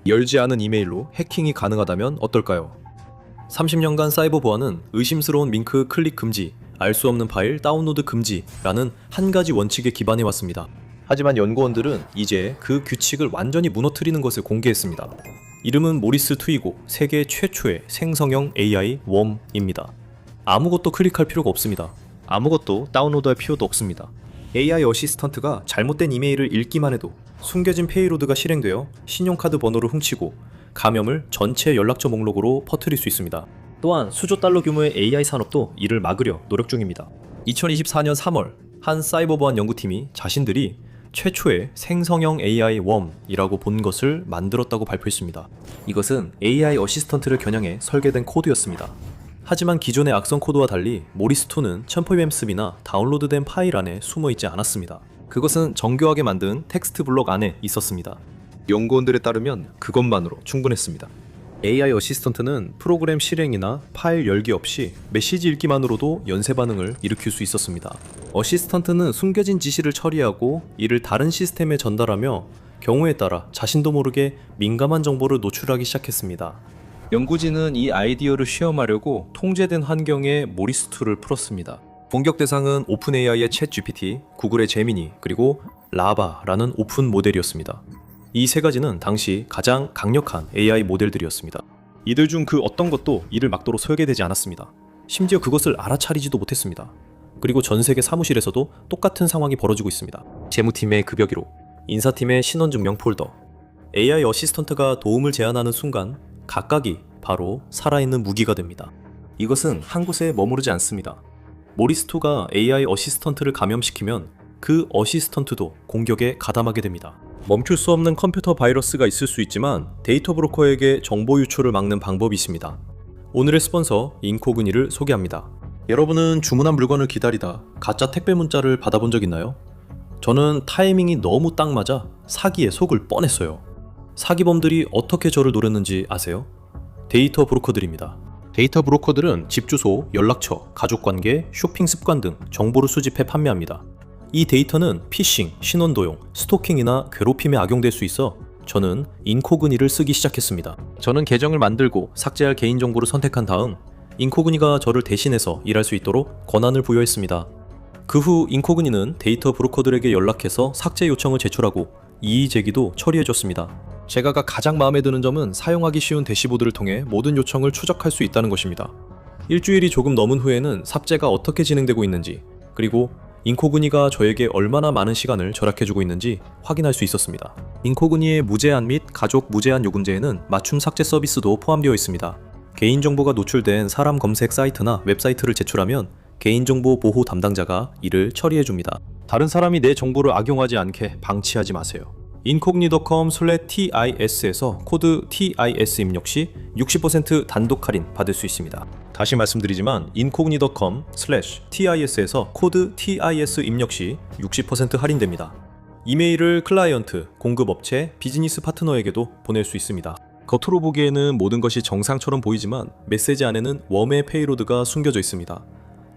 열지 않은 이메일로 해킹이 가능하다면 어떨까요? 30년간 사이버 보안은 의심스러운 링크 클릭 금지, 알 수 없는 파일 다운로드 금지라는 한 가지 원칙에 기반해 왔습니다. 하지만 연구원들은 이제 그 규칙을 완전히 무너뜨리는 것을 공개했습니다. 이름은 모리스 트위고, 세계 최초의 생성형 AI 웜입니다. 아무것도 클릭할 필요가 없습니다. 아무것도 다운로드할 필요도 없습니다. AI 어시스턴트가 잘못된 이메일을 읽기만 해도 숨겨진 페이로드가 실행되어 신용카드 번호를 훔치고 감염을 전체 연락처 목록으로 퍼뜨릴 수 있습니다. 또한 수조 달러 규모의 AI 산업도 이를 막으려 노력 중입니다. 2024년 3월 한 사이버 보안 연구팀이 자신들이 최초의 생성형 AI 웜이라고 본 것을 만들었다고 발표했습니다. 이것은 AI 어시스턴트를 겨냥해 설계된 코드였습니다. 하지만 기존의 악성 코드와 달리 모리스2는 첨포엠습이나 다운로드된 파일 안에 숨어있지 않았습니다. 그것은 정교하게 만든 텍스트 블록 안에 있었습니다. 연구원들에 따르면 그것만으로 충분했습니다. AI 어시스턴트는 프로그램 실행이나 파일 열기 없이 메시지 읽기만으로도 연쇄 반응을 일으킬 수 있었습니다. 어시스턴트는 숨겨진 지시를 처리하고 이를 다른 시스템에 전달하며 경우에 따라 자신도 모르게 민감한 정보를 노출하기 시작했습니다. 연구진은 이 아이디어를 시험하려고 통제된 환경에 모리스2를 풀었습니다. 공격 대상은 오픈AI의 챗GPT, 구글의 제미니, 그리고 라바라는 오픈 모델이었습니다. 이 세 가지는 당시 가장 강력한 AI 모델들이었습니다. 이들 중 그 어떤 것도 이를 막도록 설계되지 않았습니다. 심지어 그것을 알아차리지도 못했습니다. 그리고 전 세계 사무실에서도 똑같은 상황이 벌어지고 있습니다. 재무팀의 급여기록, 인사팀의 신원증명 폴더, AI 어시스턴트가 도움을 제안하는 순간 각각이 바로 살아있는 무기가 됩니다. 이것은 한 곳에 머무르지 않습니다. 모리스2가 AI 어시스턴트를 감염시키면 그 어시스턴트도 공격에 가담하게 됩니다. 멈출 수 없는 컴퓨터 바이러스가 있을 수 있지만 데이터 브로커에게 정보 유출을 막는 방법이 있습니다. 오늘의 스폰서 인코그니를 소개합니다. 여러분은 주문한 물건을 기다리다 가짜 택배 문자를 받아본 적 있나요? 저는 타이밍이 너무 딱 맞아 사기에 속을 뻔했어요. 사기범들이 어떻게 저를 노렸는지 아세요? 데이터 브로커들입니다. 데이터 브로커들은 집 주소, 연락처, 가족관계, 쇼핑 습관 등 정보를 수집해 판매합니다. 이 데이터는 피싱, 신원 도용, 스토킹이나 괴롭힘에 악용될 수 있어 저는 인코그니를 쓰기 시작했습니다. 저는 계정을 만들고 삭제할 개인정보를 선택한 다음 인코그니가 저를 대신해서 일할 수 있도록 권한을 부여했습니다. 그 후 인코그니는 데이터 브로커들에게 연락해서 삭제 요청을 제출하고 이의 제기도 처리해줬습니다. 제가 가장 마음에 드는 점은 사용하기 쉬운 대시보드를 통해 모든 요청을 추적할 수 있다는 것입니다. 일주일이 조금 넘은 후에는 삭제가 어떻게 진행되고 있는지, 그리고 인코그니가 저에게 얼마나 많은 시간을 절약해주고 있는지 확인할 수 있었습니다. 인코그니의 무제한 및 가족 무제한 요금제에는 맞춤 삭제 서비스도 포함되어 있습니다. 개인정보가 노출된 사람 검색 사이트나 웹사이트를 제출하면 개인정보 보호 담당자가 이를 처리해줍니다. 다른 사람이 내 정보를 악용하지 않게 방치하지 마세요. incognito.com/TIS에서 코드 TIS 입력 시 60% 단독 할인 받을 수 있습니다. 다시 말씀드리지만 incognito.com/TIS에서 코드 TIS 입력 시 60% 할인됩니다. 이메일을 클라이언트, 공급업체, 비즈니스 파트너에게도 보낼 수 있습니다. 겉으로 보기에는 모든 것이 정상처럼 보이지만 메시지 안에는 웜의 페이로드가 숨겨져 있습니다.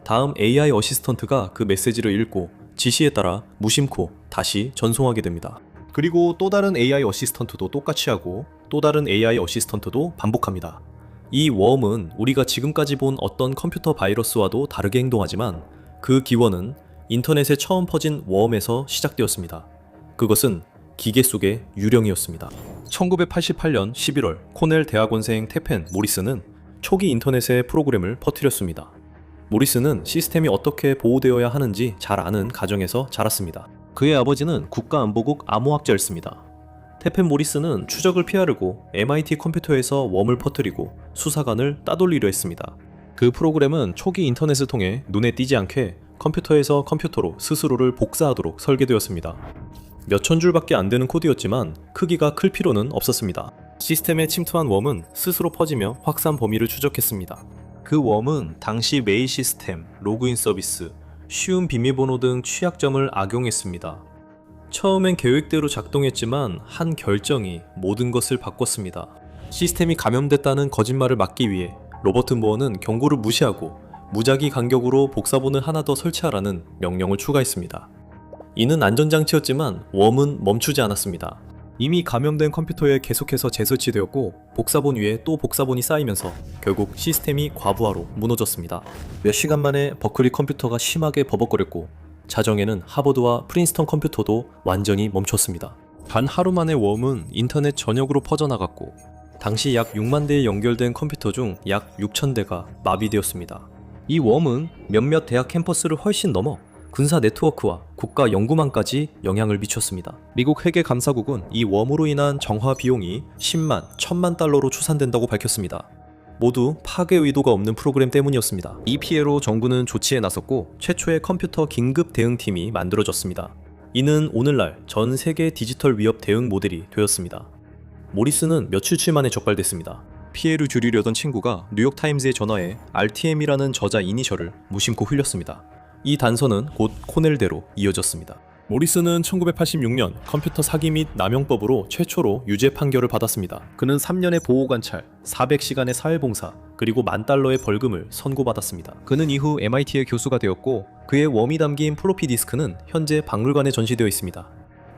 다음 AI 어시스턴트가 그 메시지를 읽고 지시에 따라 무심코 다시 전송하게 됩니다. 그리고 또 다른 AI 어시스턴트도 똑같이 하고 또 다른 AI 어시스턴트도 반복합니다. 이 웜은 우리가 지금까지 본 어떤 컴퓨터 바이러스와도 다르게 행동하지만 그 기원은 인터넷에 처음 퍼진 웜에서 시작되었습니다. 그것은 기계 속의 유령이었습니다. 1988년 11월 코넬 대학원생 테펜 모리스는 초기 인터넷에 프로그램을 퍼뜨렸습니다. 모리스는 시스템이 어떻게 보호되어야 하는지 잘 아는 가정에서 자랐습니다. 그의 아버지는 국가안보국 암호학자였습니다. 테펜 모리스는 추적을 피하려고 MIT 컴퓨터에서 웜을 퍼뜨리고 수사관을 따돌리려 했습니다. 그 프로그램은 초기 인터넷을 통해 눈에 띄지 않게 컴퓨터에서 컴퓨터로 스스로를 복사하도록 설계되었습니다. 몇천 줄밖에 안 되는 코드였지만 크기가 클 필요는 없었습니다. 시스템에 침투한 웜은 스스로 퍼지며 확산 범위를 추적했습니다. 그 웜은 당시 메일 시스템, 로그인 서비스, 쉬운 비밀번호 등 취약점을 악용했습니다. 처음엔 계획대로 작동했지만 한 결정이 모든 것을 바꿨습니다. 시스템이 감염됐다는 거짓말을 막기 위해 로버트 무어는 경고를 무시하고 무작위 간격으로 복사본을 하나 더 설치하라는 명령을 추가했습니다. 이는 안전장치였지만 웜은 멈추지 않았습니다. 이미 감염된 컴퓨터에 계속해서 재설치되었고 복사본 위에 또 복사본이 쌓이면서 결국 시스템이 과부하로 무너졌습니다. 몇 시간 만에 버클리 컴퓨터가 심하게 버벅거렸고 자정에는 하버드와 프린스턴 컴퓨터도 완전히 멈췄습니다. 단 하루 만에 웜은 인터넷 전역으로 퍼져나갔고 당시 약 6만 대에 연결된 컴퓨터 중 약 6천 대가 마비되었습니다. 이 웜은 몇몇 대학 캠퍼스를 훨씬 넘어 군사 네트워크와 국가 연구망까지 영향을 미쳤습니다. 미국 회계감사국은 이 웜으로 인한 정화 비용이 10만, 1000만 달러로 추산된다고 밝혔습니다. 모두 파괴 의도가 없는 프로그램 때문이었습니다. 이 피해로 정부는 조치에 나섰고 최초의 컴퓨터 긴급 대응팀이 만들어졌습니다. 이는 오늘날 전 세계 디지털 위협 대응 모델이 되었습니다. 모리스는 며칠 만에 적발됐습니다. 피해를 줄이려던 친구가 뉴욕타임즈에 전화해 RTM이라는 저자 이니셜을 무심코 흘렸습니다. 이 단서는 곧 코넬대로 이어졌습니다. 모리스는 1986년 컴퓨터 사기 및 남용법으로 최초로 유죄 판결을 받았습니다. 그는 3년의 보호관찰, 400시간의 사회봉사, 그리고 $10,000의 벌금을 선고받았습니다. 그는 이후 MIT의 교수가 되었고 그의 웜이 담긴 플로피 디스크는 현재 박물관에 전시되어 있습니다.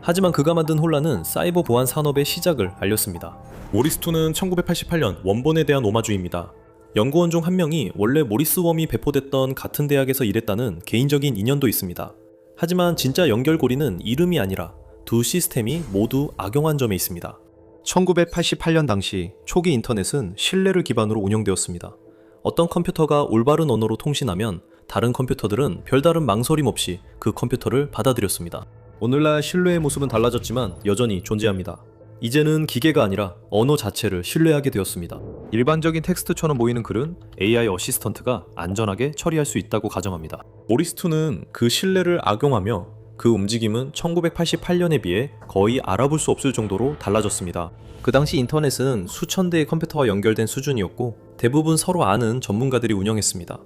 하지만 그가 만든 혼란은 사이버 보안 산업의 시작을 알렸습니다. 모리스2는 1988년 원본에 대한 오마주입니다. 연구원 중 한 명이 원래 모리스 웜이 배포됐던 같은 대학에서 일했다는 개인적인 인연도 있습니다. 하지만 진짜 연결고리는 이름이 아니라 두 시스템이 모두 악용한 점에 있습니다. 1988년 당시 초기 인터넷은 신뢰를 기반으로 운영되었습니다. 어떤 컴퓨터가 올바른 언어로 통신하면 다른 컴퓨터들은 별다른 망설임 없이 그 컴퓨터를 받아들였습니다. 오늘날 신뢰의 모습은 달라졌지만 여전히 존재합니다. 이제는 기계가 아니라 언어 자체를 신뢰하게 되었습니다. 일반적인 텍스트처럼 보이는 글은 AI 어시스턴트가 안전하게 처리할 수 있다고 가정합니다. 모리스2는 그 신뢰를 악용하며 그 움직임은 1988년에 비해 거의 알아볼 수 없을 정도로 달라졌습니다. 그 당시 인터넷은 수천 대의 컴퓨터와 연결된 수준이었고 대부분 서로 아는 전문가들이 운영했습니다.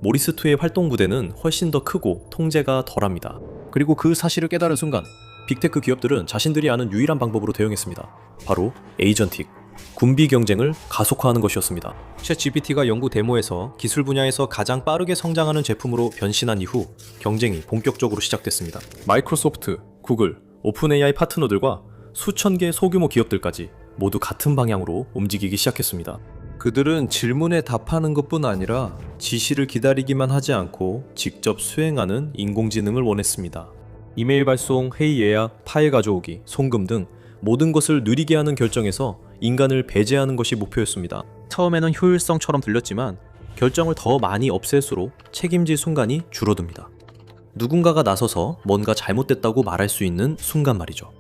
모리스2의 활동 부대는 훨씬 더 크고 통제가 덜합니다. 그리고 그 사실을 깨달은 순간 빅테크 기업들은 자신들이 아는 유일한 방법으로 대응했습니다. 바로 에이전틱, 군비 경쟁을 가속화하는 것이었습니다. 챗GPT가 연구 데모에서 기술 분야에서 가장 빠르게 성장하는 제품으로 변신한 이후 경쟁이 본격적으로 시작됐습니다. 마이크로소프트, 구글, 오픈AI 파트너들과 수천 개의 소규모 기업들까지 모두 같은 방향으로 움직이기 시작했습니다. 그들은 질문에 답하는 것뿐 아니라 지시를 기다리기만 하지 않고 직접 수행하는 인공지능을 원했습니다. 이메일 발송, 회의 예약, 파일 가져오기, 송금 등 모든 것을 느리게 하는 결정에서 인간을 배제하는 것이 목표였습니다. 처음에는 효율성처럼 들렸지만 결정을 더 많이 없앨수록 책임질 순간이 줄어듭니다. 누군가가 나서서 뭔가 잘못됐다고 말할 수 있는 순간 말이죠.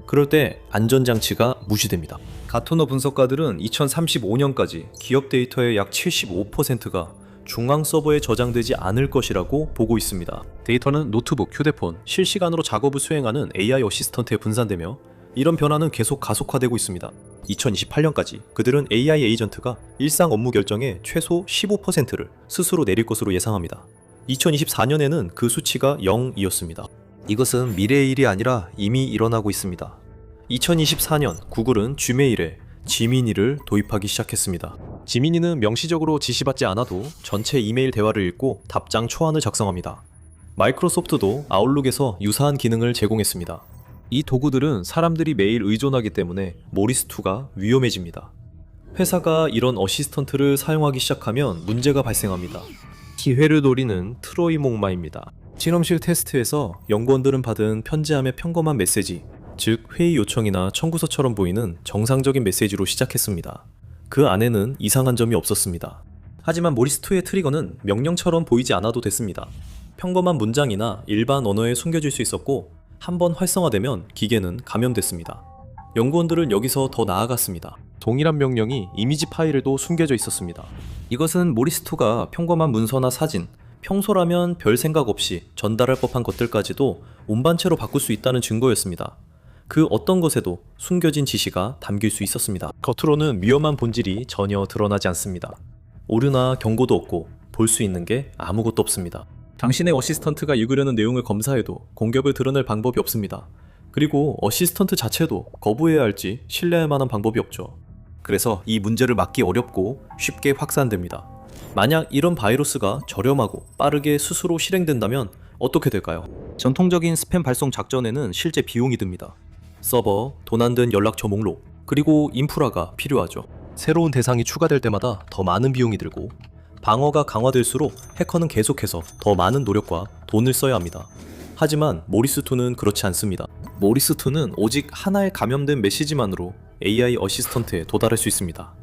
그럴 때 안전장치가 무시됩니다. 가토너 분석가들은 2035년까지 기업 데이터의 약 75%가 중앙 서버에 저장되지 않을 것이라고 보고 있습니다. 데이터는 노트북, 휴대폰, 실시간으로 작업을 수행하는 AI 어시스턴트에 분산되며 이런 변화는 계속 가속화되고 있습니다. 2028년까지 그들은 AI 에이전트가 일상 업무 결정의 최소 15%를 스스로 내릴 것으로 예상합니다. 2024년에는 그 수치가 0이었습니다. 이것은 미래의 일이 아니라 이미 일어나고 있습니다. 2024년 구글은 지메일에 지미니를 도입하기 시작했습니다. 지미니는 명시적으로 지시받지 않아도 전체 이메일 대화를 읽고 답장 초안을 작성합니다. 마이크로소프트도 아웃룩에서 유사한 기능을 제공했습니다. 이 도구들은 사람들이 매일 의존하기 때문에 모리스2가 위험해집니다. 회사가 이런 어시스턴트를 사용하기 시작하면 문제가 발생합니다. 기회를 노리는 트로이 목마입니다. 실험실 테스트에서 연구원들은 받은 편지함의 평범한 메시지, 즉 회의 요청이나 청구서처럼 보이는 정상적인 메시지로 시작했습니다. 그 안에는 이상한 점이 없었습니다. 하지만 모리스2의 트리거는 명령처럼 보이지 않아도 됐습니다. 평범한 문장이나 일반 언어에 숨겨질 수 있었고 한번 활성화되면 기계는 감염됐습니다. 연구원들은 여기서 더 나아갔습니다. 동일한 명령이 이미지 파일에도 숨겨져 있었습니다. 이것은 모리스2가 평범한 문서나 사진, 평소라면 별 생각 없이 전달할 법한 것들까지도 운반체로 바꿀 수 있다는 증거였습니다. 그 어떤 것에도 숨겨진 지시가 담길 수 있었습니다. 겉으로는 위험한 본질이 전혀 드러나지 않습니다. 오류나 경고도 없고 볼 수 있는 게 아무것도 없습니다. 당신의 어시스턴트가 읽으려는 내용을 검사해도 공격을 드러낼 방법이 없습니다. 그리고 어시스턴트 자체도 거부해야 할지 신뢰할 만한 방법이 없죠. 그래서 이 문제를 막기 어렵고 쉽게 확산됩니다. 만약 이런 바이러스가 저렴하고 빠르게 스스로 실행된다면 어떻게 될까요? 전통적인 스팸 발송 작전에는 실제 비용이 듭니다. 서버, 돈 안 든 연락처 목록, 그리고 인프라가 필요하죠. 새로운 대상이 추가될 때마다 더 많은 비용이 들고 방어가 강화될수록 해커는 계속해서 더 많은 노력과 돈을 써야 합니다. 하지만 모리스2는 그렇지 않습니다. 모리스2는 오직 하나의 감염된 메시지만으로 AI 어시스턴트에 도달할 수 있습니다.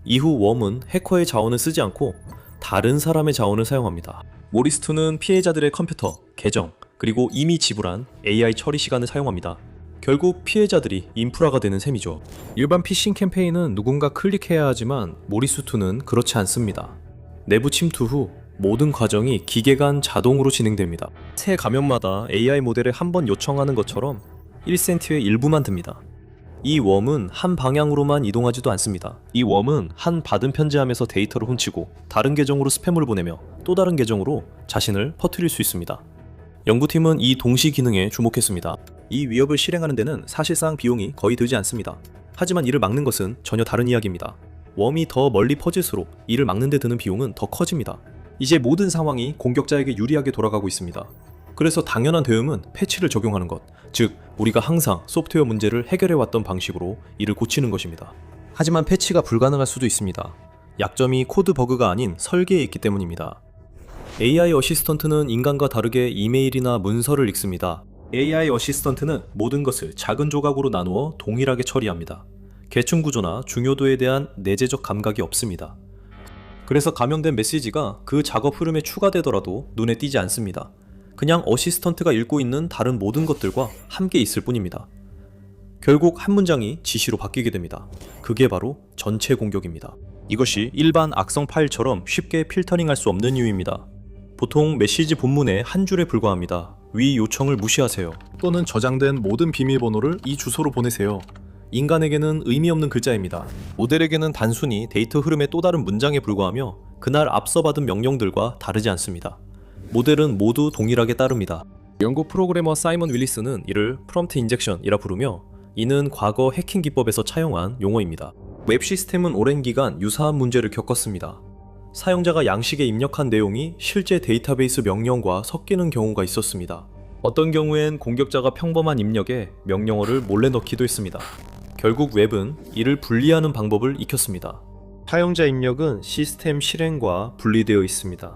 이후 웜은 해커의 자원을 쓰지 않고 다른 사람의 자원을 사용합니다. 모리스2는 피해자들의 컴퓨터, 계정, 그리고 이미 지불한 AI 처리 시간을 사용합니다. 결국 피해자들이 인프라가 되는 셈이죠. 일반 피싱 캠페인은 누군가 클릭해야 하지만 모리스2는 그렇지 않습니다. 내부 침투 후 모든 과정이 기계 간 자동으로 진행됩니다. 새 가면마다 AI 모델에 한 번 요청하는 것처럼 1센트의 일부만 듭니다. 이 웜은 한 방향으로만 이동하지도 않습니다. 이 웜은 한 받은 편지함에서 데이터를 훔치고 다른 계정으로 스팸을 보내며 또 다른 계정으로 자신을 퍼뜨릴 수 있습니다. 연구팀은 이 동시 기능에 주목했습니다. 이 위협을 실행하는 데는 사실상 비용이 거의 들지 않습니다. 하지만 이를 막는 것은 전혀 다른 이야기입니다. 웜이 더 멀리 퍼질수록 이를 막는 데 드는 비용은 더 커집니다. 이제 모든 상황이 공격자에게 유리하게 돌아가고 있습니다. 그래서 당연한 대응은 패치를 적용하는 것, 즉 우리가 항상 소프트웨어 문제를 해결해왔던 방식으로 이를 고치는 것입니다. 하지만 패치가 불가능할 수도 있습니다. 약점이 코드 버그가 아닌 설계에 있기 때문입니다. AI 어시스턴트는 인간과 다르게 이메일이나 문서를 읽습니다. AI 어시스턴트는 모든 것을 작은 조각으로 나누어 동일하게 처리합니다. 계층 구조나 중요도에 대한 내재적 감각이 없습니다. 그래서 감염된 메시지가 그 작업 흐름에 추가되더라도 눈에 띄지 않습니다. 그냥 어시스턴트가 읽고 있는 다른 모든 것들과 함께 있을 뿐입니다. 결국 한 문장이 지시로 바뀌게 됩니다. 그게 바로 전체 공격입니다. 이것이 일반 악성 파일처럼 쉽게 필터링할 수 없는 이유입니다. 보통 메시지 본문의 한 줄에 불과합니다. 위 요청을 무시하세요. 또는 저장된 모든 비밀번호를 이 주소로 보내세요. 인간에게는 의미 없는 글자입니다. 모델에게는 단순히 데이터 흐름의 또 다른 문장에 불과하며 그날 앞서 받은 명령들과 다르지 않습니다. 모델은 모두 동일하게 따릅니다. 영국 프로그래머 사이먼 윌리스는 이를 프롬프트 인젝션이라 부르며 이는 과거 해킹 기법에서 차용한 용어입니다. 웹 시스템은 오랜 기간 유사한 문제를 겪었습니다. 사용자가 양식에 입력한 내용이 실제 데이터베이스 명령과 섞이는 경우가 있었습니다. 어떤 경우엔 공격자가 평범한 입력에 명령어를 몰래 넣기도 했습니다. 결국 웹은 이를 분리하는 방법을 익혔습니다. 사용자 입력은 시스템 실행과 분리되어 있습니다.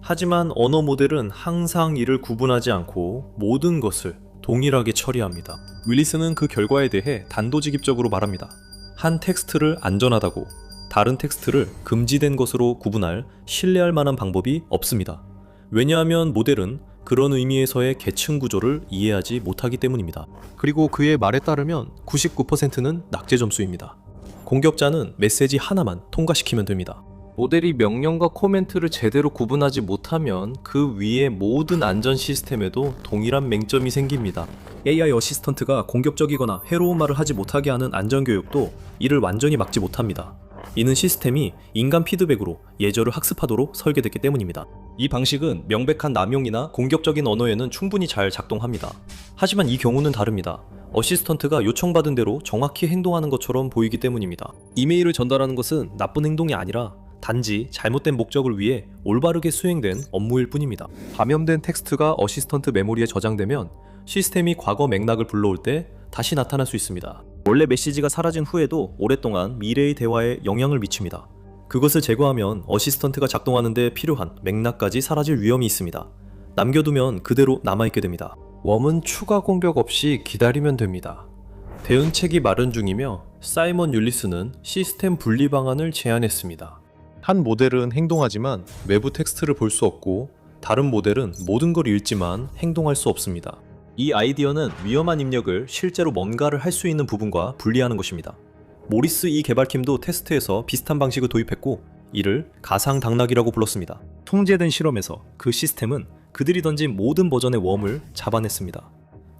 하지만 언어 모델은 항상 이를 구분하지 않고 모든 것을 동일하게 처리합니다. 윌리스는 그 결과에 대해 단도직입적으로 말합니다. 한 텍스트를 안전하다고 다른 텍스트를 금지된 것으로 구분할 신뢰할 만한 방법이 없습니다. 왜냐하면 모델은 그런 의미에서의 계층 구조를 이해하지 못하기 때문입니다. 그리고 그의 말에 따르면 99%는 낙제 점수입니다. 공격자는 메시지 하나만 통과시키면 됩니다. 모델이 명령과 코멘트를 제대로 구분하지 못하면 그 위의 모든 안전 시스템에도 동일한 맹점이 생깁니다. AI 어시스턴트가 공격적이거나 해로운 말을 하지 못하게 하는 안전교육도 이를 완전히 막지 못합니다. 이는 시스템이 인간 피드백으로 예절을 학습하도록 설계됐기 때문입니다. 이 방식은 명백한 남용이나 공격적인 언어에는 충분히 잘 작동합니다. 하지만 이 경우는 다릅니다. 어시스턴트가 요청받은 대로 정확히 행동하는 것처럼 보이기 때문입니다. 이메일을 전달하는 것은 나쁜 행동이 아니라 단지 잘못된 목적을 위해 올바르게 수행된 업무일 뿐입니다. 감염된 텍스트가 어시스턴트 메모리에 저장되면 시스템이 과거 맥락을 불러올 때 다시 나타날 수 있습니다. 원래 메시지가 사라진 후에도 오랫동안 미래의 대화에 영향을 미칩니다. 그것을 제거하면 어시스턴트가 작동하는 데 필요한 맥락까지 사라질 위험이 있습니다. 남겨두면 그대로 남아있게 됩니다. 웜은 추가 공격 없이 기다리면 됩니다. 대응책이 마련 중이며 사이먼 율리스는 시스템 분리 방안을 제안했습니다. 한 모델은 행동하지만 외부 텍스트를 볼 수 없고 다른 모델은 모든 걸 읽지만 행동할 수 없습니다. 이 아이디어는 위험한 입력을 실제로 뭔가를 할 수 있는 부분과 분리하는 것입니다. 모리스 이 개발팀도 테스트에서 비슷한 방식을 도입했고 이를 가상 당락이라고 불렀습니다. 통제된 실험에서 그 시스템은 그들이 던진 모든 버전의 웜을 잡아냈습니다.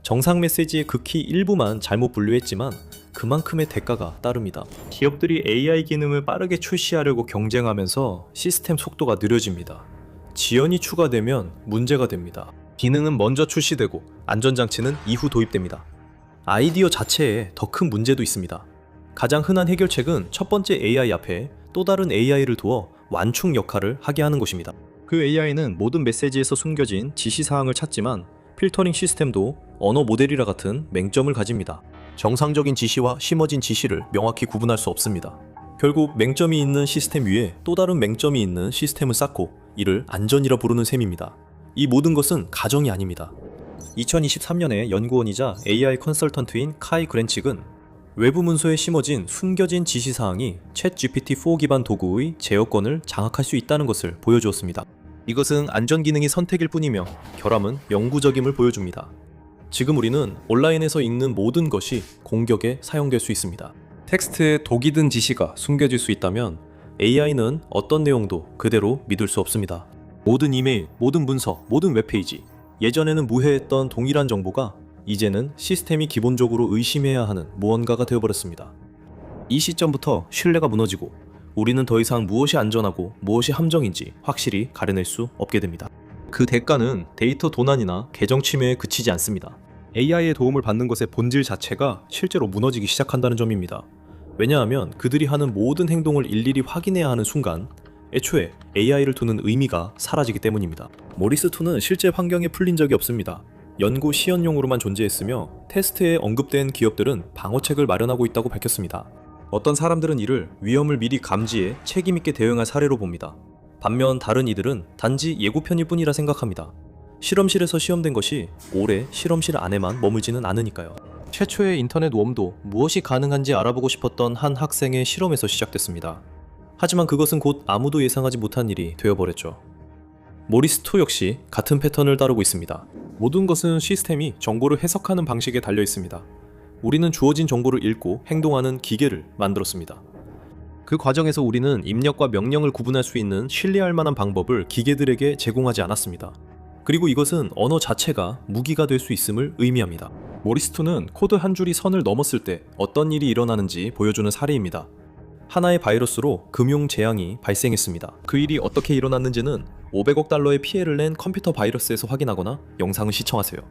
정상 메시지의 극히 일부만 잘못 분류했지만 그만큼의 대가가 따릅니다. 기업들이 AI 기능을 빠르게 출시하려고 경쟁하면서 시스템 속도가 느려집니다. 지연이 추가되면 문제가 됩니다. 기능은 먼저 출시되고 안전장치는 이후 도입됩니다. 아이디어 자체에 더 큰 문제도 있습니다. 가장 흔한 해결책은 첫 번째 AI 앞에 또 다른 AI를 두어 완충 역할을 하게 하는 것입니다. 그 AI는 모든 메시지에서 숨겨진 지시사항을 찾지만 필터링 시스템도 언어 모델이라 같은 맹점을 가집니다. 정상적인 지시와 심어진 지시를 명확히 구분할 수 없습니다. 결국 맹점이 있는 시스템 위에 또 다른 맹점이 있는 시스템을 쌓고 이를 안전이라 부르는 셈입니다. 이 모든 것은 가정이 아닙니다. 2023년에 연구원이자 AI 컨설턴트인 카이 그렌칙은 외부 문서에 심어진 숨겨진 지시사항이 챗 GPT-4 기반 도구의 제어권을 장악할 수 있다는 것을 보여주었습니다. 이것은 안전 기능이 선택일 뿐이며 결함은 영구적임을 보여줍니다. 지금 우리는 온라인에서 읽는 모든 것이 공격에 사용될 수 있습니다. 텍스트에 독이 든 지시가 숨겨질 수 있다면 AI는 어떤 내용도 그대로 믿을 수 없습니다. 모든 이메일, 모든 문서, 모든 웹페이지, 예전에는 무해했던 동일한 정보가 이제는 시스템이 기본적으로 의심해야 하는 무언가가 되어버렸습니다. 이 시점부터 신뢰가 무너지고 우리는 더 이상 무엇이 안전하고 무엇이 함정인지 확실히 가려낼 수 없게 됩니다. 그 대가는 데이터 도난이나 계정 침해에 그치지 않습니다. AI의 도움을 받는 것의 본질 자체가 실제로 무너지기 시작한다는 점입니다. 왜냐하면 그들이 하는 모든 행동을 일일이 확인해야 하는 순간 애초에 AI를 두는 의미가 사라지기 때문입니다. 모리스2는 실제 환경에 풀린 적이 없습니다. 연구 시연용으로만 존재했으며 테스트에 언급된 기업들은 방어책을 마련하고 있다고 밝혔습니다. 어떤 사람들은 이를 위험을 미리 감지해 책임있게 대응할 사례로 봅니다. 반면 다른 이들은 단지 예고편일 뿐이라 생각합니다. 실험실에서 시험된 것이 오래 실험실 안에만 머물지는 않으니까요. 최초의 인터넷 웜도 무엇이 가능한지 알아보고 싶었던 한 학생의 실험에서 시작됐습니다. 하지만 그것은 곧 아무도 예상하지 못한 일이 되어버렸죠. 모리스2 역시 같은 패턴을 따르고 있습니다. 모든 것은 시스템이 정보를 해석하는 방식에 달려 있습니다. 우리는 주어진 정보를 읽고 행동하는 기계를 만들었습니다. 그 과정에서 우리는 입력과 명령을 구분할 수 있는 신뢰할 만한 방법을 기계들에게 제공하지 않았습니다. 그리고 이것은 언어 자체가 무기가 될 수 있음을 의미합니다. 모리스2는 코드 한 줄이 선을 넘었을 때 어떤 일이 일어나는지 보여주는 사례입니다. 하나의 바이러스로 금융 재앙이 발생했습니다. 그 일이 어떻게 일어났는지는 $500억 피해를 낸 컴퓨터 바이러스에서 확인하거나 영상을 시청하세요.